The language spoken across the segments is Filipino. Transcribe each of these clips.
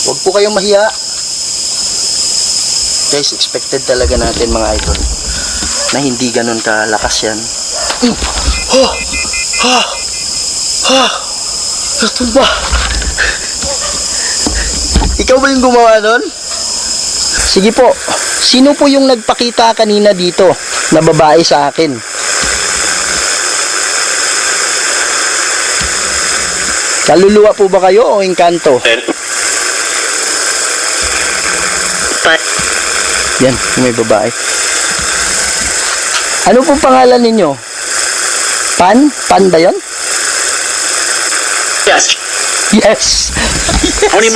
Huwag po kayong mahiya. Guys, expected talaga natin mga idol na hindi ganun kalakas yan. Natumba. Ikaw ba yung gumawa nun? Sige po. Sino po yung nagpakita kanina dito na babae sa akin? Kaluluwa po ba kayo o engkanto? Yan, may babae. Ano po pangalan ninyo? Pan? Pan ba yun? Yes. Yes. Yes.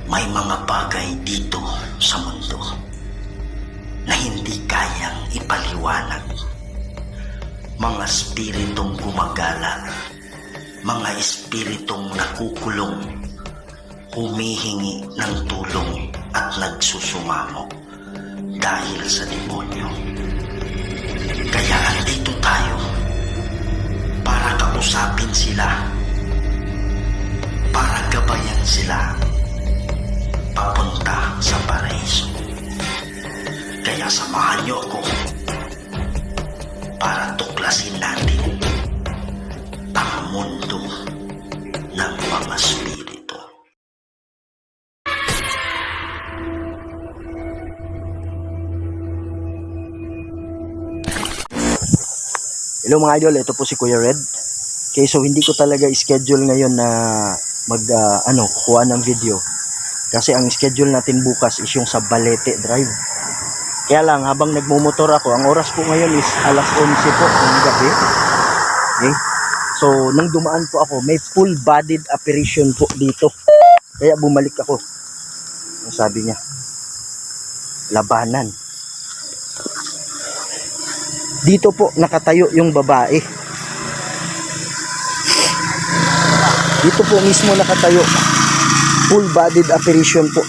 May mga bagay dito sa mundo na hindi kayang ipaliwanag. Mga espiritong gumagala, mga espiritong nakukulong, humihingi ng tulong at nagsusumamo dahil sa demonyo. Kaya andito tayo para kausapin sila, para gabayan sila papunta sa paraiso. Kaya samahan niyo ako para tuklasin natin ang mundo ng mga spirito. Hello mga idol, ito po si Kuya Red. Okay, so hindi ko talaga schedule ngayon na kuha ng video. Kasi ang schedule natin bukas is yung sa Balete Drive. Kaya lang, habang nagmumotor ako, ang oras po ngayon is alas 11 po ng gabi. Okay? So, nang dumaan po ako, may full-bodied apparition po dito. Kaya bumalik ako. Ang sabi niya, labanan. Dito po, nakatayo yung babae. Dito po mismo nakatayo. Full-bodied apparition po.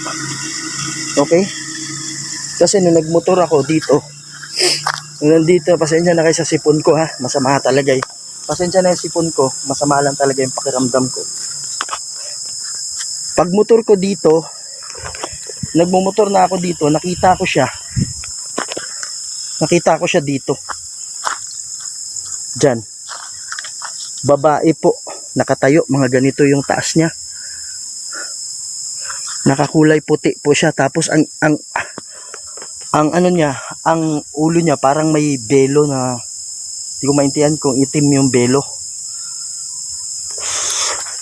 Okay? Kasi nung nagmotor ako dito, nandito, pasensya na kayo sa sipon ko ha. Masama talaga eh. Pasensya na yung sipon ko. Masama lang talaga yung pakiramdam ko. Pag motor ko dito, nagmumotor na ako dito, nakita ko siya. Nakita ko siya dito. Diyan. Babae po. Nakatayo. Mga ganito yung taas niya. Nakakulay puti po siya, tapos ang ano niya, ang ulo niya parang may belo na hindi ko maintindihan kung itim yung belo.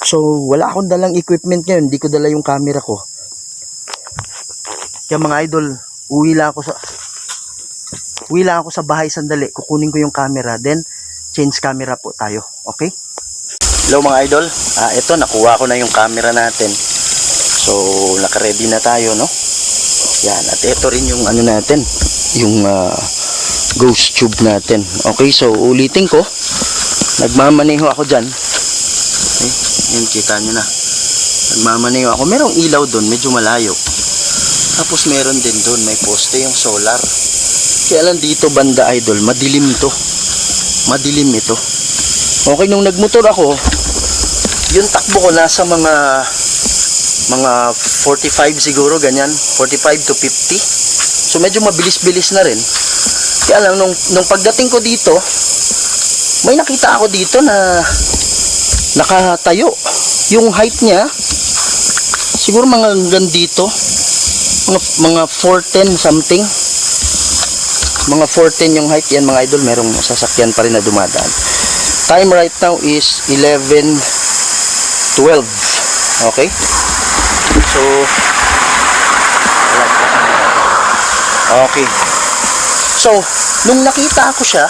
So wala akong dalang equipment ngayon, hindi ko dala yung camera ko. Kaya mga idol, uwi lang ako sa bahay sandali, kukunin ko yung camera, then change camera po tayo. Okay? Hello mga idol, ito nakuha ko na yung camera natin. So, naka-ready na tayo, no? Yan, at ito rin yung ano natin, yung ghost tube natin. Okay, so ulitin ko. Nagmamaneho ako dyan. Okay, yun, kita nyo na. Nagmamaneho ako. Merong ilaw doon, medyo malayo. Tapos meron din doon, may poste yung solar. Kaya lang dito banda idol, madilim to. Madilim ito. Okay, nung nagmotor ako, yung takbo ko nasa mga 45 siguro, ganyan, 45 to 50. So medyo mabilis-bilis na rin. Kaya lang nung pagdating ko dito, may nakita ako dito na nakatayo. Yung height niya siguro mga hanggang dito, mga 410 something. Mga 410 yung height. Yan mga idol, merong sasakyan pa rin na dumadaan. Time right now is 11:12. Okay? So, okay. So, nung nakita ko siya,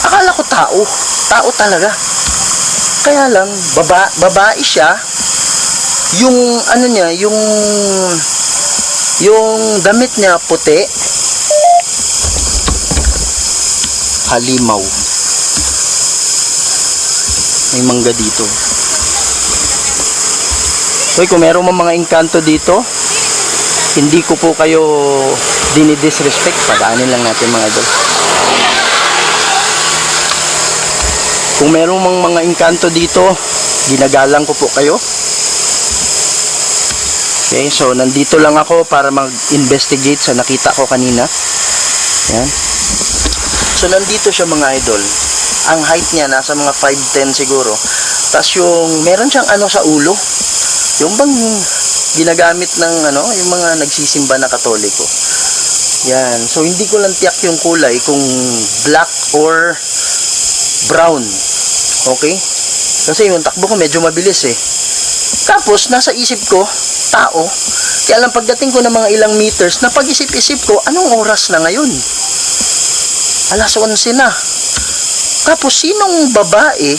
akala ko tao. Tao talaga. Kaya lang, babae siya. Yung, ano niya, yung damit niya puti. Halimaw. May mangga dito. So, kung meron mga engkanto dito, hindi ko po kayo dinidisrespect. Padaanin lang natin mga idol. Kung merong mga engkanto dito, ginagalang ko po kayo. Okay, so nandito lang ako para mag-investigate sa nakita ko kanina. Yan. So nandito siya mga idol. Ang height niya nasa mga 5'10 siguro. Tapos yung meron siyang ano sa ulo. Yung bang ginagamit ng ano, yung mga nagsisimba na Katoliko. Yan. So hindi ko lang tiyak yung kulay kung black or brown. Okay? Kasi yung takbo ko medyo mabilis eh. Tapos nasa isip ko, tao. Kaya lang pagdating ko ng mga ilang meters, napag-isip-isip ko, anong oras na ngayon? Alas 11 na. Tapos sinong babae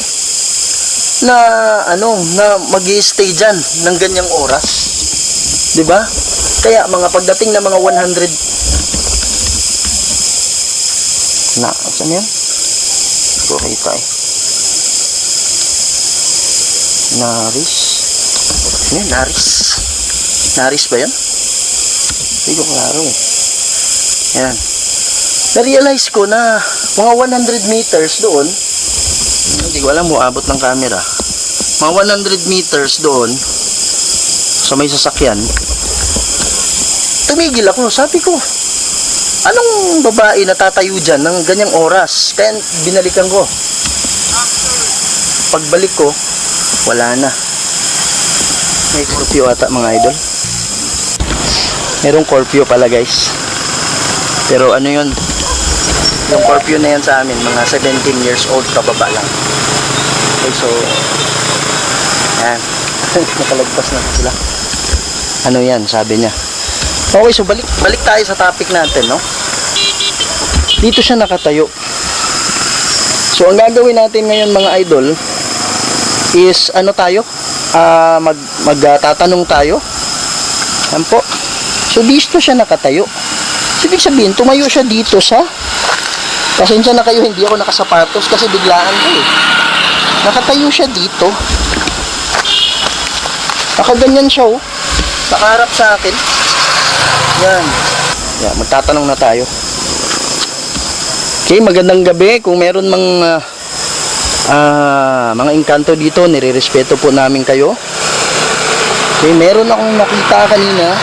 na ano na magi-stay diyan ng ganyang oras? 'Di ba? Kaya mga pagdating ng mga 100 na, saan yan? Okay tayo. Naris. Yan, Naris. Naris ba yan? Hindi ko klaro eh. Yan. Na-realize ko na mga 100 meters doon, hindi ko alam mo abot ng camera, mga 100 meters doon sa may sasakyan, tumigil ako. Sabi ko, anong babae natatayo dyan ng ganyang oras? Kaya binalikan ko. Pagbalik ko, wala na. May curfew ata mga idol. Merong curfew pala guys. Pero ano yun, yung curfew na yan sa amin, mga 17 years old pababa lang. Okay, so yan. Nakalagpas na sila. Ano yan, sabi niya. Okay, so balik tayo sa topic natin, no? Dito siya nakatayo. So ang gagawin natin ngayon mga idol is ano tayo? Magtatanong tayo. Yan po. So dito siya nakatayo. So, ibig sabihin, tumayo siya dito sa, pasensya na kayo, hindi ako nakasapatos kasi biglaan ko eh. Nakatayo siya dito. Nakaganyan siya oh. Nakaharap sa akin. Yan. Yan, magtatanong na tayo. Okay, magandang gabi. Kung meron mga engkanto dito, nirerespeto po namin kayo. Okay, meron akong nakita kanina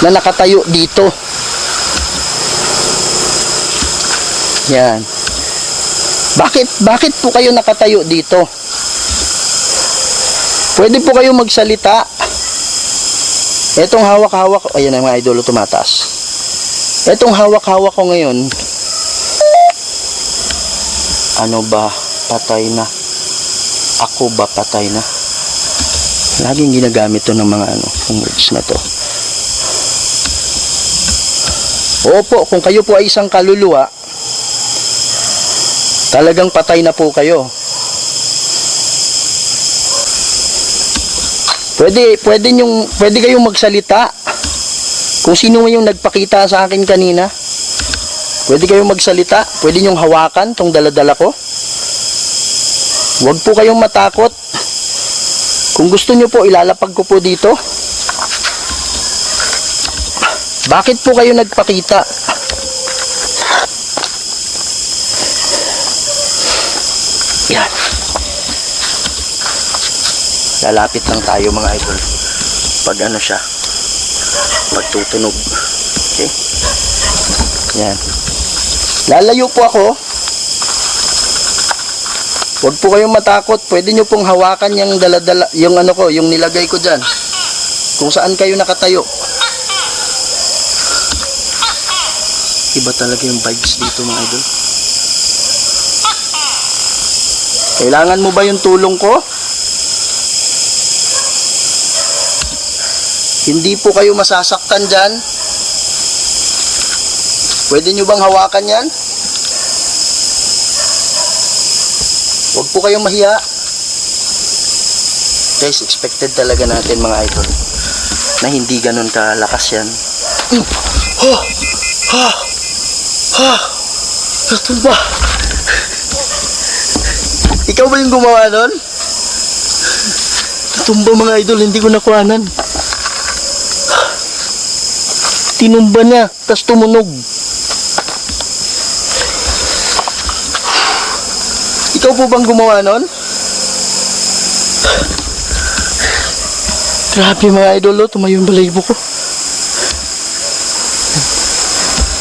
na nakatayo dito. Yan. Bakit po kayo nakatayo dito? Pwede po kayo magsalita. Etong hawak-hawak, ayan ang mga idolo tumataas. Etong hawak-hawak ko ngayon, ano ba, patay na? Ako ba patay na? Laging ginagamit to ng mga words na to. Opo, kung kayo po ay isang kaluluwa, talagang patay na po kayo. Pwede kayong magsalita. Kung sino man yung nagpakita sa akin kanina, pwede kayong magsalita. Pwede nyong hawakan tong daladala ko. Huwag po kayong matakot. Kung gusto nyo po, ilalapag ko po dito. Bakit po kayo nagpakita? Yan. Lalapit lang tayo mga idol. Pag ano siya, pagtutunog. Okay? Yan. Lalayo po ako. Huwag po kayong matakot. Pwede nyo pong hawakan yung daladala, yung ano ko, yung nilagay ko dyan. Kung saan kayo nakatayo. Iba talaga yung vibes dito mga idol. Kailangan mo ba yung tulong ko? Hindi po kayo masasaktan dyan. Pwede nyo bang hawakan yan? Huwag po kayong mahiya. Guys, expected talaga natin mga idol na hindi ganun kalakas yan. Natumba. Ikaw ba yung gumawa nun? Natumba mga idol, hindi ko nakuhanan. Tinumba niya, tas tumunog. Ikaw po bang gumawa nun? Grabe mga idol, oh. Tumayo yung balahibo ko.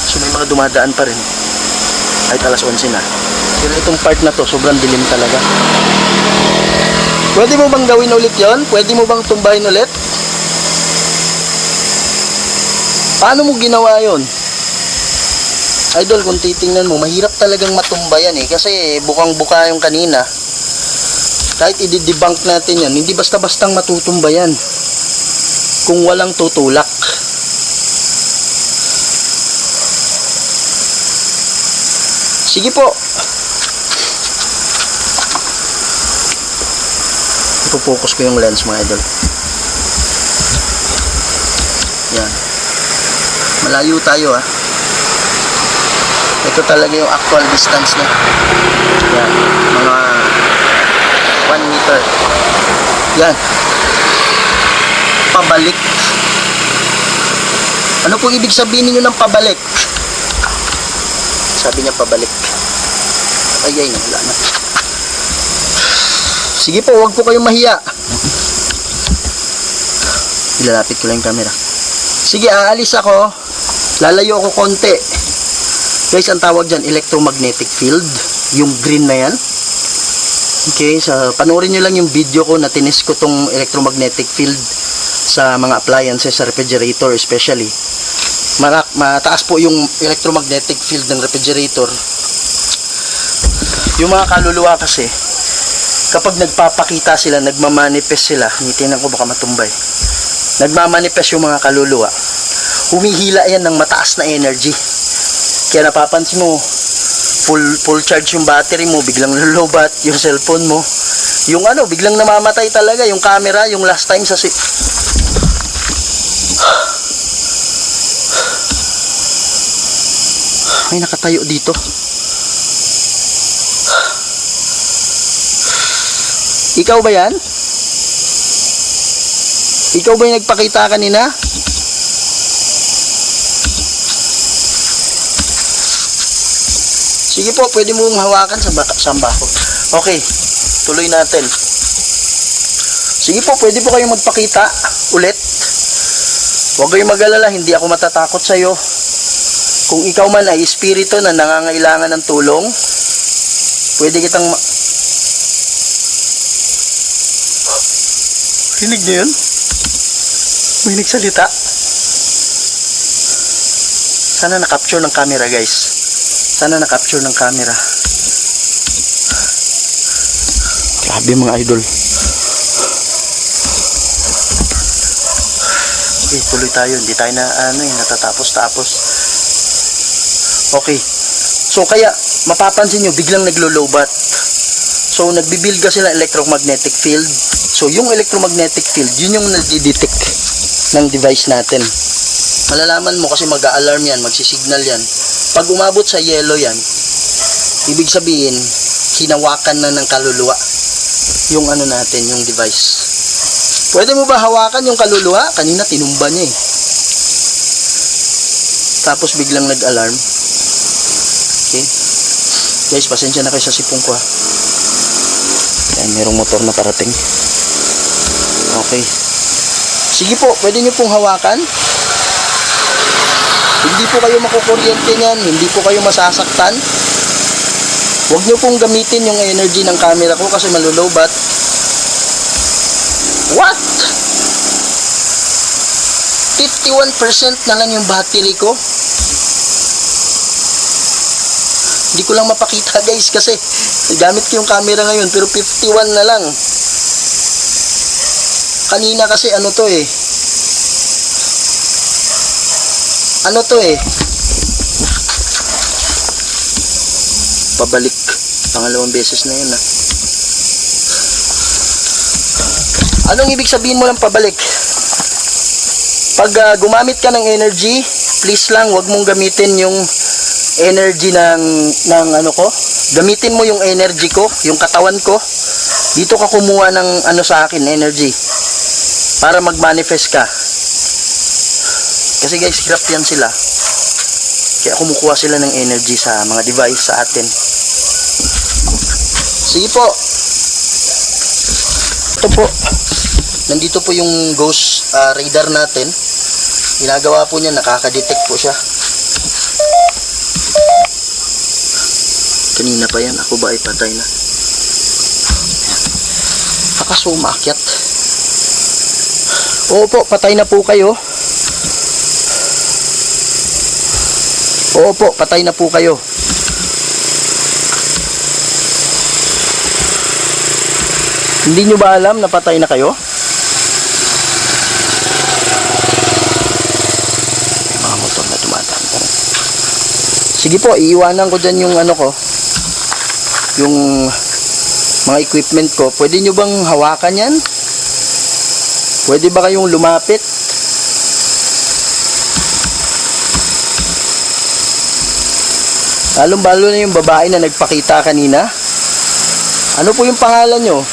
So may mga dumadaan pa rin. Kahit alas 11 na. Pero itong part na to, sobrang dilim talaga. Pwede mo bang gawin ulit yon? Pwede mo bang tumbahin ulit? Paano mo ginawa yon? Idol, kung titingnan mo, mahirap talagang matumba yan eh. Kasi bukang-buka yung kanina. Kahit i-debunk natin yan, hindi basta-bastang matutumba yan. Kung walang tutulak. Sige po. Ipo-focus ko yung lens mga idol. Yan. Malayo tayo ah. Ito talaga yung actual distance niya. Yan. Mga 1 meter. Yan. Pabalik. Ano pong ibig sabihin niyo ng pabalik? Sabi niya pabalik. Ay, wala na. Sige po, huwag po kayong mahiya. Ilalapit ko lang yung camera. Sige, aalis ako. Lalayo ako konti. Guys, ang tawag dyan, electromagnetic field. Yung green na yan. Okay, panoorin nyo lang yung video ko na tinis ko tong electromagnetic field sa mga appliances, sa refrigerator especially. Mataas po yung electromagnetic field ng refrigerator. Yung mga kaluluwa kasi, kapag nagpapakita sila, nagmamanifest sila, tinan ko baka matumbay. Nagmamanifest yung mga kaluluwa. Humihila yan ng mataas na energy. Kaya napapansin mo, full charge yung battery mo, biglang lulubat yung cellphone mo. Yung biglang namamatay talaga yung camera, yung last time sa may nakatayo dito. Ikaw ba yan? Ikaw ba yung nagpakita kanina? Sige po, pwede mong hawakan sa samba ko. Okay, tuloy natin. Sige po, pwede po kayong magpakita ulit. Huwag kayong mag-alala, hindi ako matatakot sa iyo. Kung ikaw man ay espiritu na nangangailangan ng tulong, pwede kitang rinig niyo yun? May nagsalita. Sana na-capture ng camera, guys. Sana na-capture ng camera. Grabe mga idol. Okay, tuloy tayo. Hindi tayo na natatapos-tapos. Okay. So kaya mapapansin nyo biglang naglo-lowbat. So nagbibuild kasi ng electromagnetic field. So yung electromagnetic field, yun yung nadi-detect ng device natin. Malalaman mo kasi mag-a-alarm yan, magsisignal yan. Pag umabot sa yellow yan, ibig sabihin hinawakan na ng kaluluwa yung natin, yung device. Pwede mo ba hawakan yung kaluluwa? Kanina tinumba niya eh. Tapos biglang nag-alarm. Okay. Guys, pasensya na kayo sa sipong ko ha. Ayan, merong motor na parating. Okay. Sige po, pwede nyo pong hawakan. Hindi po kayo makukuryente niyan, hindi po kayo masasaktan. Huwag nyo pong gamitin yung energy ng camera ko kasi malulowbat. What? 51% na lang yung battery ko. Hindi ko lang mapakita guys kasi gamit ko yung camera ngayon pero 51 na lang. Kanina kasi to eh. Pabalik. Pangalawang beses na yun Anong ibig sabihin mo ng pabalik? Pag gumamit ka ng energy, please lang wag mong gamitin yung energy ng gamitin mo yung energy ko, yung katawan ko. Dito ka kumuha ng sa akin, energy. Para mag-manifest ka. Kasi guys, hirap yan sila. Kaya kumukuha sila ng energy sa mga device sa atin. Sige po. Ito po. Nandito po yung ghost radar natin. Ginagawa po niya, nakaka-detect po siya. Kanina pa yan. Ako ba ay patay na? Nakasumakyat. Oo po, patay na po kayo. Oo po, patay na po kayo. Hindi nyo ba alam na patay na kayo? Mga motor na dumadaan. Sige po, iiwanan ko dyan yung ano ko. Yung mga equipment ko. Pwede nyo bang hawakan yan? Pwede ba kayong lumapit? Lalong-lalo na yung babae na nagpakita kanina. Ano po yung pangalan nyo?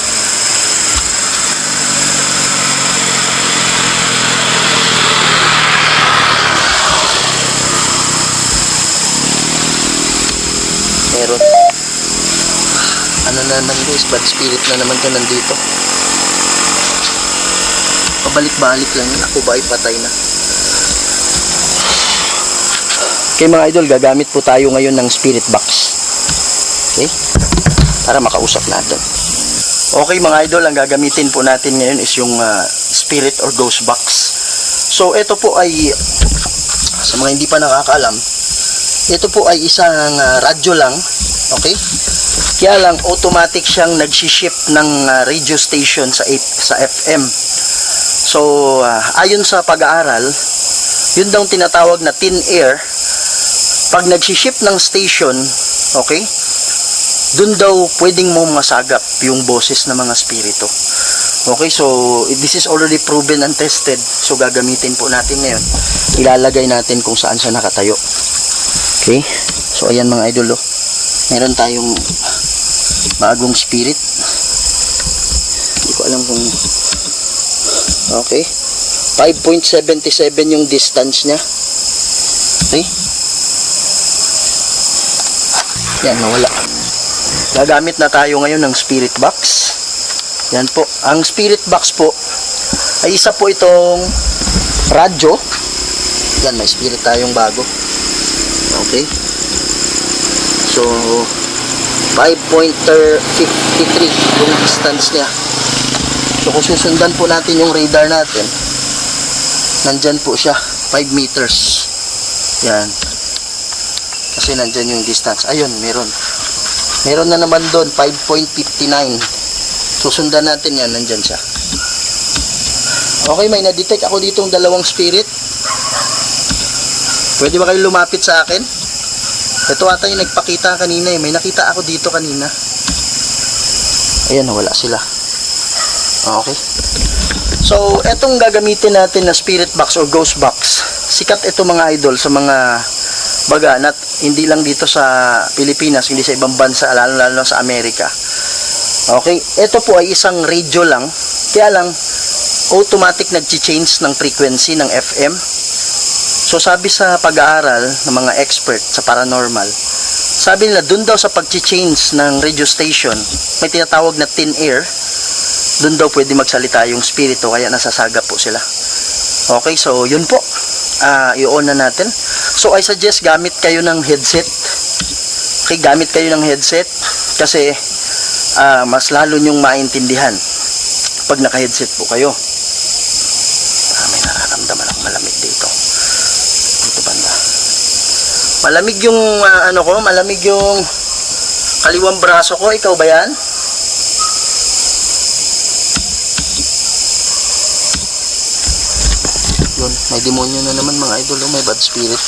Meron. Ano na naman guys, bad spirit na naman ka nandito. Pabalik-balik lang yun. Ako ba ay patay na? Okay mga idol, gagamit po tayo ngayon ng spirit box. Okay? Para makausap natin. Okay mga idol, ang gagamitin po natin ngayon is yung spirit or ghost box. So ito po ay, sa mga hindi pa nakakaalam, ito po ay isang radyo lang. Okay? Kaya lang automatic siyang nagsi-shift ng radio station sa FM. So ayon sa pag-aaral, yun daw tinatawag na thin air. Pag nagsi-shift ng station, okay, dun daw pwedeng mo masagap yung boses ng mga spirito. Okay, so this is already proven and tested. So gagamitin po natin ngayon. Ilalagay natin kung saan siya nakatayo. Okay, so ayan mga idol, oh. Meron tayong bagong spirit. Hindi ko alam kung okay, 5.77 yung distance niya. Okay, yan, nawala. Gagamit na tayo ngayon ng spirit box. Yan po. Ang spirit box po ay isa po itong radyo. Yan, may spirit tayong bago. Okay. So 5.53 yung distance niya. So kung susundan po natin yung radar natin, nandyan po siya, 5 meters. Yan. Kasi nandyan yung distance. Ayun, meron na naman doon, 5.59. Susundan natin yan, nandyan siya. Okay, may na-detect ako ditong dalawang spirit. Pwede ba kayo lumapit sa akin? Ito ata yung nagpakita kanina eh. May nakita ako dito kanina. Ayan, wala sila. Okay. So, etong gagamitin natin na spirit box or ghost box, sikat ito mga idol sa mga baga, hindi lang dito sa Pilipinas, hindi sa ibang bansa, lalo sa Amerika. Okay, ito po ay isang radio lang, kaya lang automatic nag-change ng frequency ng FM. So sabi sa pag-aaral ng mga expert sa paranormal, sabi nila dun daw sa pag-change ng radio station, may tinatawag na thin air, dun daw pwede magsalita yung spirito, kaya nasasaga po sila. Okay, so yun po, i-on na natin. So I suggest gamit kayo ng headset. Okay, gamit kayo ng headset kasi mas lalo nyong maintindihan pag naka-headset po kayo. May nararamdaman akong malamig dito. Dito banda. Malamig yung malamig yung kaliwang braso ko. Ikaw ba yan? Yun, may demonyo na naman mga idol, may bad spirit.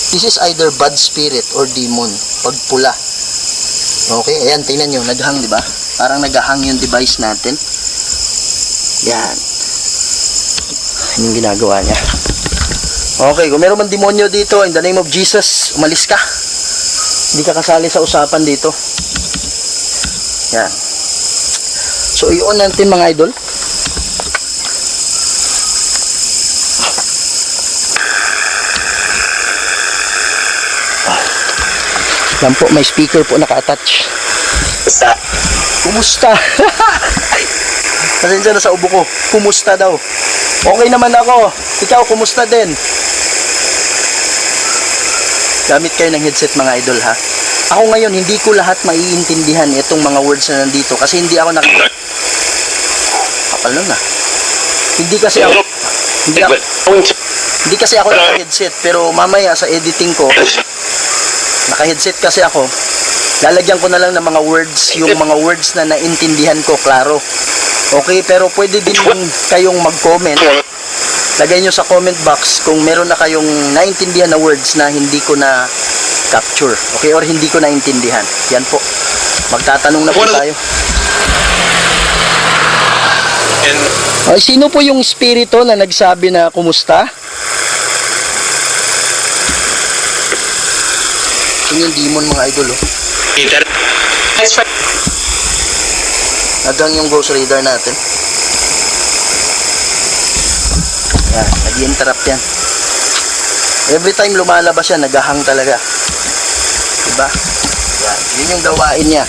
This is either bad spirit or demon. Pag pula. Okay, ayan, tingnan nyo, naghang, di ba? Parang naghahang yung device natin. Yan. Yung ginagawa niya. Okay, kung meron man demonyo dito, in the name of Jesus, umalis ka. Hindi ka kasali sa usapan dito. Yan. So, i-on natin mga idol. Yan po, may speaker po naka-attach. Kumusta? Pasensya na sa ubo ko. Kumusta daw? Okay naman ako. Ikaw, kumusta din? Gamit kayo ng headset mga idol ha. Ako ngayon, hindi ko lahat maiintindihan itong mga words na nandito kasi hindi ako kapal nun na. Hindi kasi ako naka-headset pero mamaya sa editing ko naka-headset kasi ako. Lalagyan ko na lang ng mga words, yung mga words na naintindihan ko, klaro. Okay, pero pwede din kayong mag-comment. Lagay nyo sa comment box kung meron na kayong naintindihan na words na hindi ko na capture. Okay, or hindi ko naintindihan. Yan po. Magtatanong na po tayo. Ay, sino po yung spirito na nagsabi na kumusta? Yun yung demon mga idol oh. Nadang yung ghost radar natin. Yan, nag-interrupt yan. Every time lumalabas yan, naghahang talaga. Diba? Yan, yun yung gawain niya.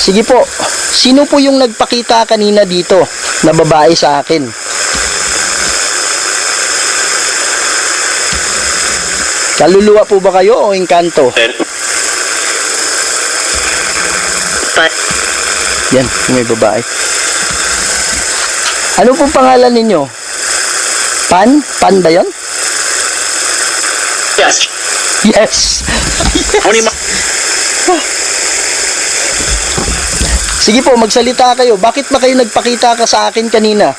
Sige po, sino po yung nagpakita kanina dito na babae sa akin? Kaluluwa po ba kayo o engkanto? Yan, may babae. Ano pong pangalan ninyo? Pan? Pan ba yun? Yes. Yes. Sige po, magsalita kayo. Bakit ba kayo nagpakita ka sa akin kanina?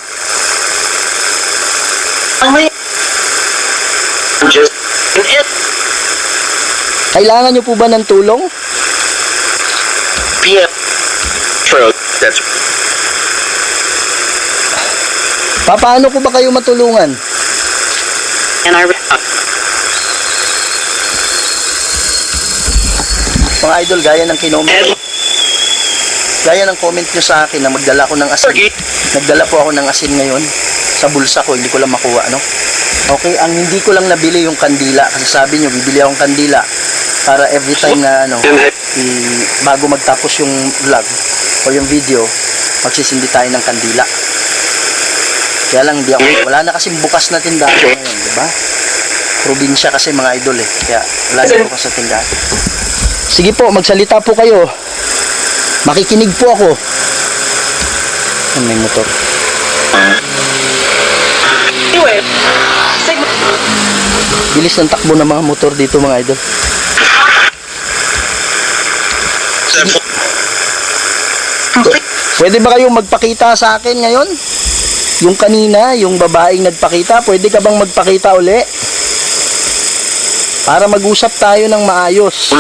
Kailangan nyo po ba ng tulong? PM. True. That's Paano ko ba kayo matulungan? and I Mga idol, gaya ng kinoment. Gaya ng comment nyo sa akin na magdala ko ng asin. Nagdala po ako ng asin ngayon sa bulsa ko, hindi ko lang makuha, no? Okay, ang hindi ko lang nabili yung kandila kasi sabi nyo, bibili akong kandila para every time na bago magtapos yung vlog o yung video, magsisindi tayo ng kandila. Kaya lang wala na kasing bukas na tindahan ngayon, di ba? Probinsya kasi mga idol eh. Kaya wala na bukas na tindahan. Sige po, magsalita po kayo. Makikinig po ako. May motor. Bilis ng takbo ng mga motor dito mga idol. Pwede ba kayong magpakita sa akin ngayon? Yung kanina, yung babaeng nagpakita, pwede ka bang magpakita uli? Para mag-usap tayo ng maayos.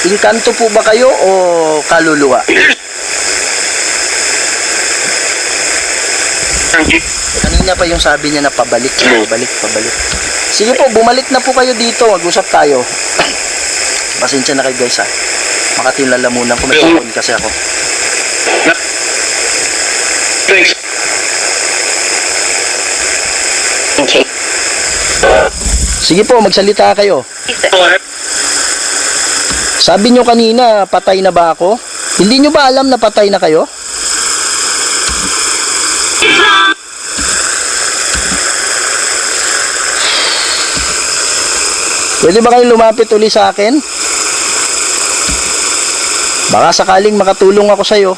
Engkanto po ba kayo o kaluluwa? Kanina pa yung sabi niya na pabalik. Sige po, bumalik na po kayo dito. Mag-usap tayo. Pasensya na kayo guys ha. Makati yung lalamunan ko. May phone kasi ako. Thanks. Okay. Sige po, magsalita kayo. Sabi nyo kanina, patay na ba ako? Hindi nyo ba alam na patay na kayo? Pwede ba kayong lumapit uli sa akin? Baka sakaling makatulong ako sa'yo.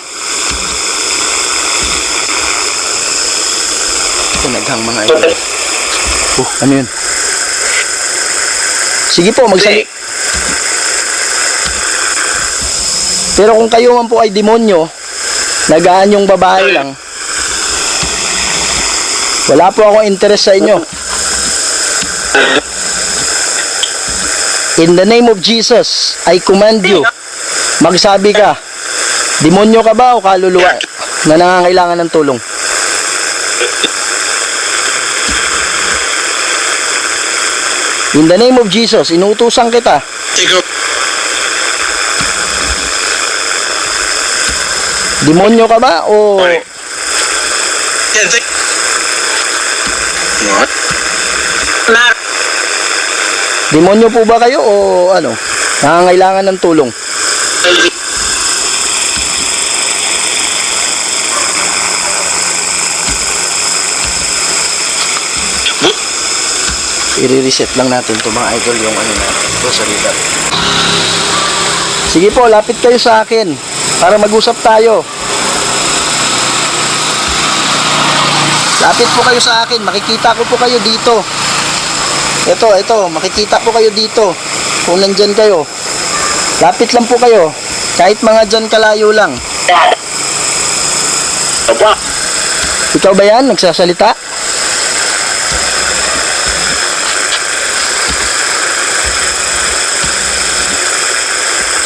Naghang mga ito. Ano yun? Sige po, magsalita. Pero kung kayo man po ay demonyo, nagaan yung babae lang, wala po akong interest sa inyo. In the name of Jesus, I command you, magsabi ka, demonyo ka ba o kaluluwa na nangangailangan ng tulong? In the name of Jesus, inuutusan kita. Demonyo ka ba o What? Matter. Demonyo po ba kayo o ano? Nangangailangan ng tulong? I-reset lang natin to mga idol yung ano natin. Ito sa reader. Sige po, lapit kayo sa akin para mag-usap tayo. Lapit po kayo sa akin, makikita ko po kayo dito. Ito, makikita po kayo dito. Kung nandyan kayo. Lapit lang po kayo. Kahit mga dyan kalayo lang. Apa? Ikaw ba yan? Nagsasalita?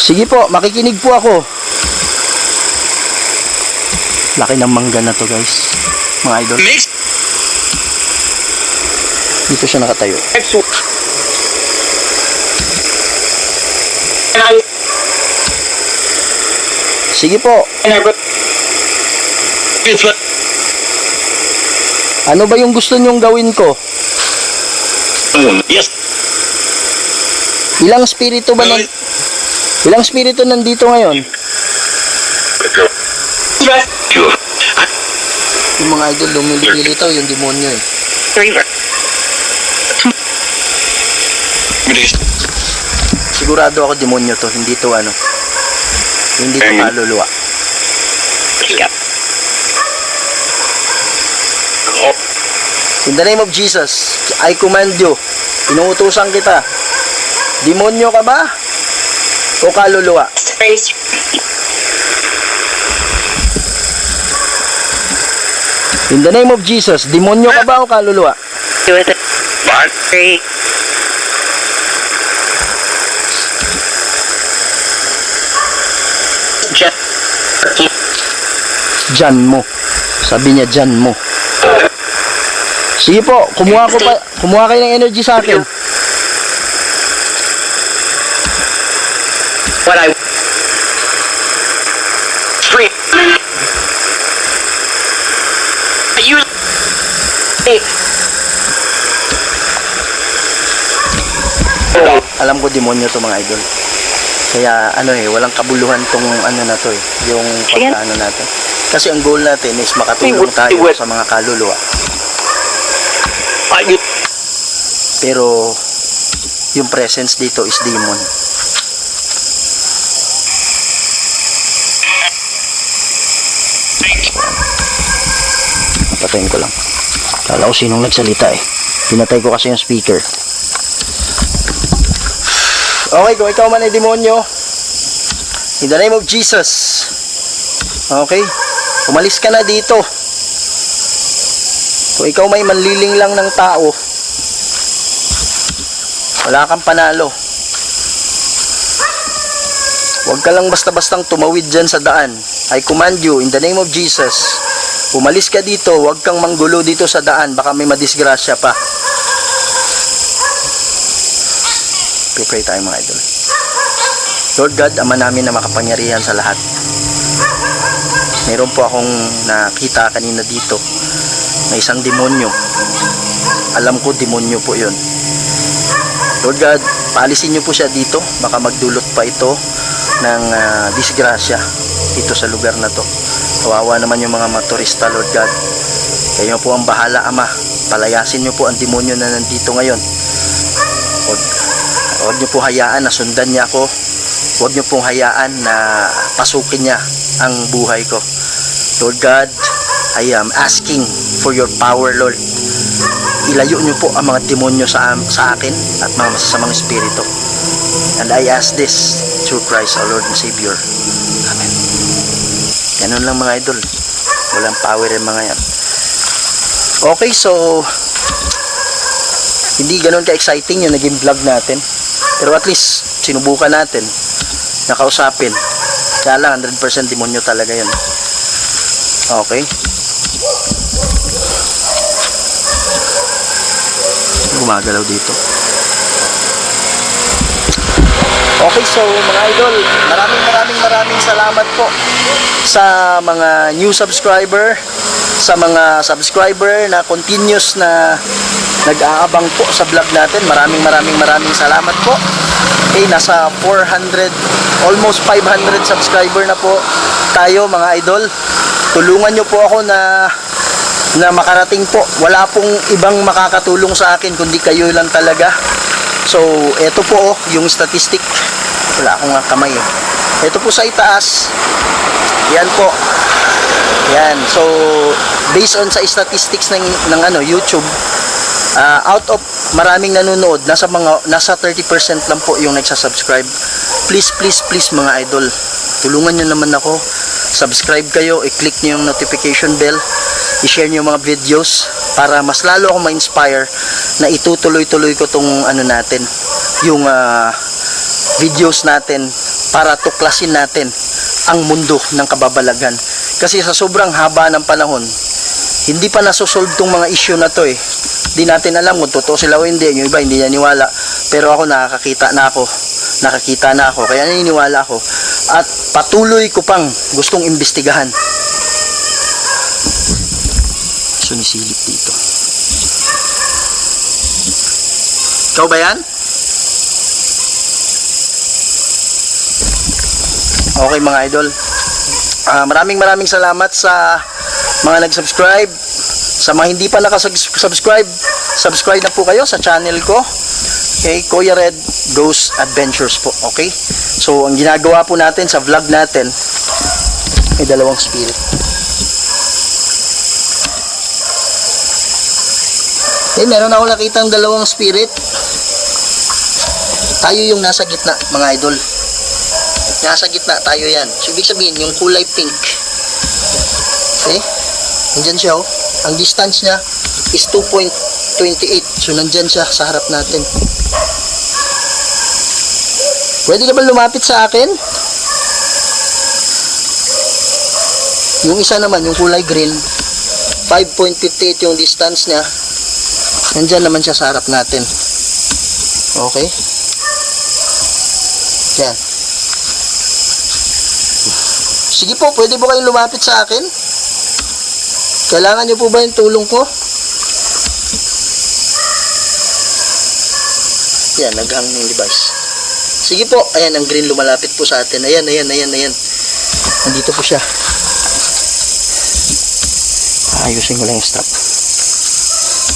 Sige po, makikinig po ako. Laki ng mangga na to guys. Mga idol. Mix. Dito siya nakatayo. Sige po. Ano ba yung gusto nyong gawin ko? Yes. Ilang spirito ba Ilang spirito nandito ngayon? Yes. Yung mga idol lumilitaw yung demonyo eh. Sigurado ako demonyo to, hindi to ano. Hindi to kaluluwa. In the name of Jesus, I command you. Inuutusan kita. Demonyo ka ba? O kaluluwa? In the name of Jesus, demonyo ka ba o kaluluwa? Diyan mo. Sabi niya diyan mo. Sige po, kumuha kayo ng energy sa akin. What I street. You. Alam ko demonyo to mga idol. Kaya ano walang kabuluhan tong ano na to yung pagkaano natin. Kasi ang goal natin is makatulong tayo sa mga kaluluwa. Pero yung presence dito is demon. Patayin ko lang. Kala ko sinong nagsalita eh. Pinatay ko kasi yung speaker. Okay, kung ikaw man ay demonyo, in the name of Jesus, okay, umalis ka na dito. Kung ikaw may manliling lang ng tao, wala kang panalo. Huwag ka lang basta-bastang tumawid dyan sa daan. I command you, in the name of Jesus, umalis ka dito, huwag kang manggulo dito sa daan, baka may madisgrasya pa. Pray tayo mga idol. Lord God, Ama namin na makapangyarihan sa lahat. Meron po akong nakita kanina dito na isang demonyo. Alam ko demonyo po yun. Lord God, paalisin niyo po siya dito. Baka magdulot pa ito ng disgrasya dito sa lugar na to. Kawawa naman yung mga motorista, Lord God. Kayo po ang bahala, Ama. Palayasin niyo po ang demonyo na nandito ngayon. Huwag niyo po hayaan na sundan niya ako. Huwag niyo pong hayaan na pasukin niya ang buhay ko. Lord God, I am asking for your power, Lord. Ilayo niyo po ang mga demonyo sa akin at mga masasamang espiritu. And I ask this through Christ our Lord and Savior. Amen. Ganun lang mga idol. Walang power yung mga yan. Okay, so hindi ganun ka-exciting yung naging vlog natin. Pero at least, sinubukan natin. Nakausapin. Kaya lang, 100% demonyo talaga yun. Okay. Gumagalaw dito. Okay, so mga idol, maraming salamat po sa mga new subscriber, sa mga subscriber na continuous na nag-aabang po sa vlog natin. Maraming salamat po. Okay, nasa 400, almost 500 subscriber na po tayo mga idol. Tulungan nyo po ako na makarating po. Wala pong ibang makakatulong sa akin kundi kayo lang talaga. So, ito po yung statistic. Wala akong kamay eh. Ito po sa itaas. Yan po. Yan. So, based on sa statistics ng YouTube, out of maraming nanonood, nasa 30% lang po yung nagsasubscribe. Please mga idol, tulungan nyo naman ako. Subscribe kayo, i-click nyo yung notification bell, i-share nyo yung mga videos para mas lalo ako ma-inspire na itutuloy-tuloy ko tong natin, yung videos natin para tuklasin natin ang mundo ng kababalagan. Kasi sa sobrang haba ng panahon, hindi pa nasosolve tong mga issue na to eh. Di natin alam kung totoo sila o hindi. Yung iba hindi naniwala. Pero ako nakakita na ako. Kaya naniniwala ako. At patuloy ko pang gustong imbestigahan. Sumisilip dito. Ikaw ba yan? Okay mga idol. Maraming salamat sa mga nag-subscribe. Sa mga hindi pa nakasubscribe, subscribe na po kayo sa channel ko. Okay, Kuya Red Goes Adventures po. Okay? So, ang ginagawa po natin sa vlog natin, may dalawang spirit. Okay, meron ako nakitang dalawang spirit. Tayo yung nasa gitna, mga idol. Nasa gitna tayo yan. So, ibig sabihin, yung kulay pink. Okay? Nandyan siya, oh. Ang distance niya is 2.28. So, nandyan siya sa harap natin. Pwede ka ba lumapit sa akin? Yung isa naman, yung kulay green, 5.58 yung distance niya. Nandyan naman siya sa harap natin. Okay? Yan. Sige po, pwede po kayong lumapit sa akin? Kailangan nyo po ba yung tulong ko? Yan, naghang yung device. Sige po, ayan, ang green lumalapit po sa atin. Ayan. Nandito po siya. Ayusin ko lang yung strap.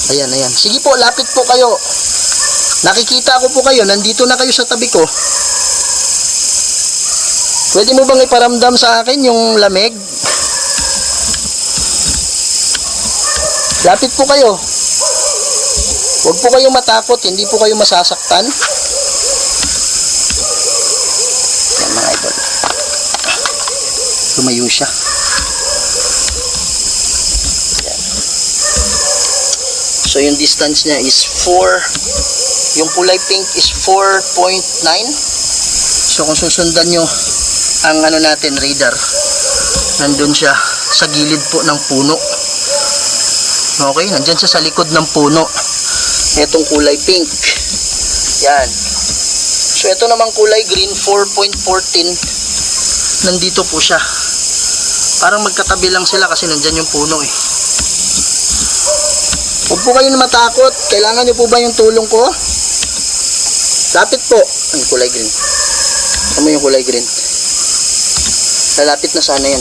Ayan. Sige po, lapit po kayo. Nakikita ko po kayo, nandito na kayo sa tabi ko. Pwede mo bang iparamdam sa akin yung lamig? Lapit po kayo. Huwag po kayong matakot, hindi po kayo masasaktan. Yan mga idol. Lumayo siya. Yan. So yung distance niya is 4. Yung kulay pink is 4.9. So kung susundan nyo ang natin, radar, nandun siya sa gilid po ng puno. Okay, nandyan siya sa likod ng puno. Etong kulay pink. Yan. So, ito namang kulay green, 4.14. Nandito po siya. Parang magkatabi lang sila kasi nandyan yung puno eh. Huwag po kayo matakot. Kailangan nyo po ba yung tulong ko? Lapit po. Ang kulay green. Ano yung kulay green? Lalapit na sana yan.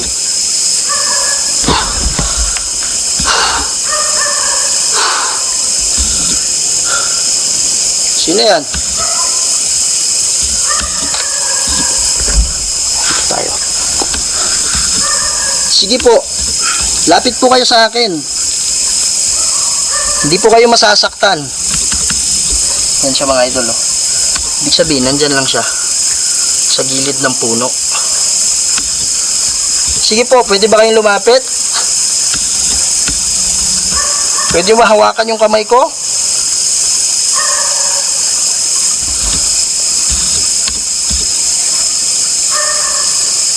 Sino yan? Tayo. Sige po. Lapit po kayo sa akin. Hindi po kayo masasaktan. Yan siya mga idol. Oh. Ibig sabihin, nandyan lang siya. Sa gilid ng puno. Sige po, pwede ba kayong lumapit? Pwede ba hawakan yung kamay ko?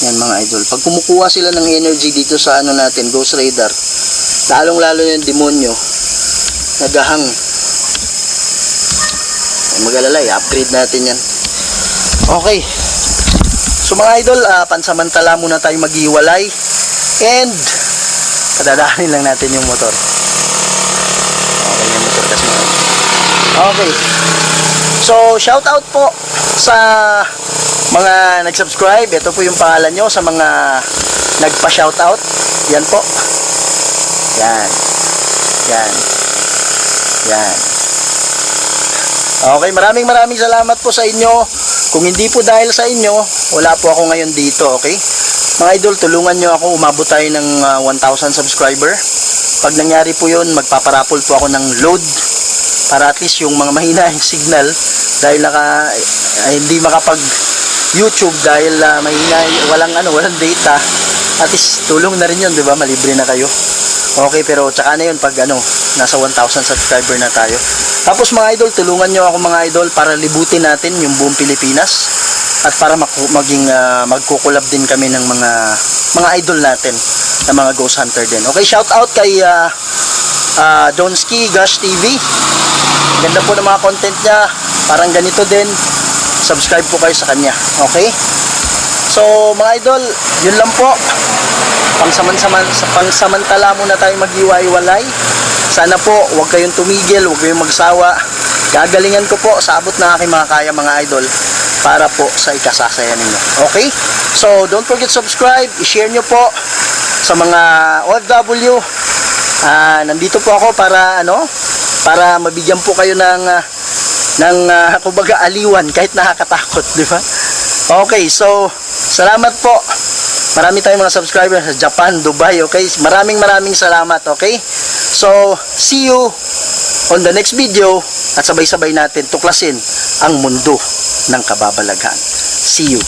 Yan mga idol. Pag kumukuha sila ng energy dito sa natin, Ghost Radar, lalong-lalo yung demonyo, nagahang. Mag-alala, i-upgrade natin yan. Okay. So mga idol, pansamantala muna tayo maghiwalay. And Padadaanin lang natin yung motor. Okay, yung motor kasi. Okay. So, shout out po sa mga nag-subscribe. Ito po yung pangalan nyo sa mga nagpa-shout out. Yan po. Yan. Yan. Yan. Okay, maraming salamat po sa inyo. Kung hindi po dahil sa inyo, wala po ako ngayon dito, okay? Mga idol, tulungan nyo ako, umabot tayo ng 1,000 subscriber. Pag nangyari po yun, magpaparapol po ako ng load para at least yung mga mahina yung signal dahil hindi makapag YouTube dahil mahina, walang data. At least tulong na rin yun, di ba? Malibre na kayo. Okay, pero tsaka na yun pag nasa 1,000 subscriber na tayo. Tapos mga idol, tulungan nyo ako mga idol para libutin natin yung buong Pilipinas at para magkukulab din kami ng mga idol natin na mga ghost hunter din. Okay, shout out kay Donski Gosh TV. Ganda po ng mga content niya, parang ganito din. Subscribe po kayo sa kanya. Okay, so mga idol, yun lang po. Pangsamantala muna tayo mag-iwa-iwalay. Sana po huwag kayong tumigil, huwag kayong magsawa. Gagalingan ko po sa abot ng aking mga kaya mga idol para po sa ikasasaya ninyo. Okay? So don't forget subscribe, i-share nyo po sa mga OFW. Nandito po ako para para mabigyan po kayo ng kumbaga aliwan kahit nakakatakot, di ba? Okay, so salamat po. Marami tayong mga subscribers sa Japan, Dubai, okay? Maraming salamat, okay? So, see you on the next video at sabay-sabay natin tuklasin ang mundo ng kababalaghan. See you!